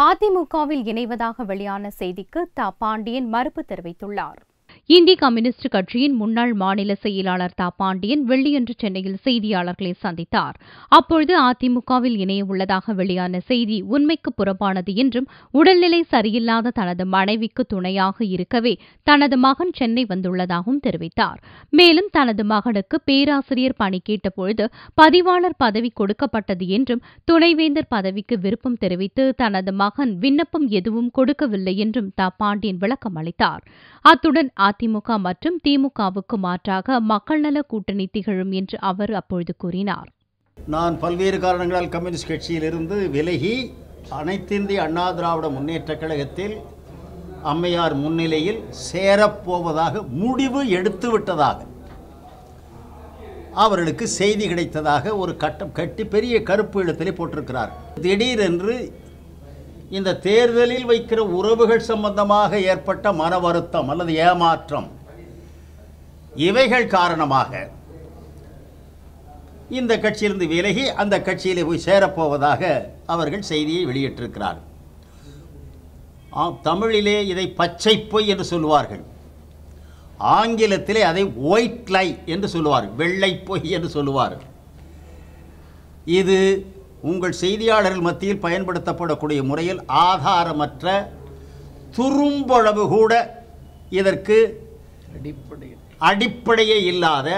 அதிமுகவில் இணைவதாக வெளியான செய்திக்கு தா பாண்டியன் மறுப்பு தெரிவித்துள்ளார். இந்திய கம்யூனிஸ்ட் கட்சியின் முன்னாள் மாநில செயலாளர் தா பாண்டியன் வெள்ளியன்று சென்னையில் செய்தியாளர்களை சந்தித்தார். அப்பொழுது அதிமுகவில் இணைய உள்ளதாக வெளியான செய்தி உண்மைக்கு புறம்பானது என்றும், உடல்நிலை சரியில்லாத தனது மனைவிக்கு துணையாக இருக்கவே தனது மகன் சென்னை வந்துள்ளதாகவும் தெரிவித்தார். மேலும் தனது மகனுக்கு பேராசிரியர் பணி கேட்டபொழுது பதிவாளர் பதவி கொடுக்கப்பட்டது என்றும், துணைவேந்தர் பதவிக்கு விருப்பம் தெரிவித்து தனது மகன் விண்ணப்பம் எதுவும் கொடுக்கவில்லை என்றும் தா பாண்டியன் விளக்கம் அளித்தார். அத்துடன் அதிமுக மற்றும் திமுகவுக்கு மாற்றாக மக்கள் நல கூட்டணி திகழும் என்று அவர் அப்பொழுது கூறினார். நான் பல்வேறு காரணங்களால் கம்யூனிஸ்ட் கட்சியிலிருந்து விலகி அனைத்திந்திய அண்ணா திராவிட முன்னேற்றக் கழகத்தில் அம்மையார் முன்னிலையில் சேரப்போவதாக முடிவு எடுத்துவிட்டதாக அவர்களுக்கு செய்தி கிடைத்ததாக ஒரு கட்டம் கட்டி பெரிய கருப்பு எழுத்திலே போட்டிருக்கிறார். திடீரென்று இந்த தேர்தலில் வைக்கிற உறவுகள் சம்பந்தமாக ஏற்பட்ட மன வருத்தம் அல்லது ஏமாற்றம், இவைகள் காரணமாக இந்த கட்சியிலிருந்து விலகி அந்த கட்சியிலே போய் சேரப்போவதாக அவர்கள் செய்தியை வெளியிட்டிருக்கிறார். தமிழிலே இதை பச்சை பொய் என்று சொல்லுவார்கள், ஆங்கிலத்திலே அதை ஒயிட் லை என்று சொல்லுவார்கள், வெள்ளை பொய் என்று சொல்லுவார்கள். இது உங்கள் செய்தியாளர்கள் மத்தியில் பயன்படுத்தப்படக்கூடிய முறையில் ஆதாரமற்ற துரும்பளவு கூட இதற்கு அடிப்படையே இல்லாத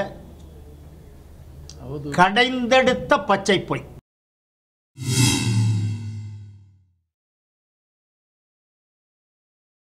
கடைந்தெடுத்த பச்சை பொய்.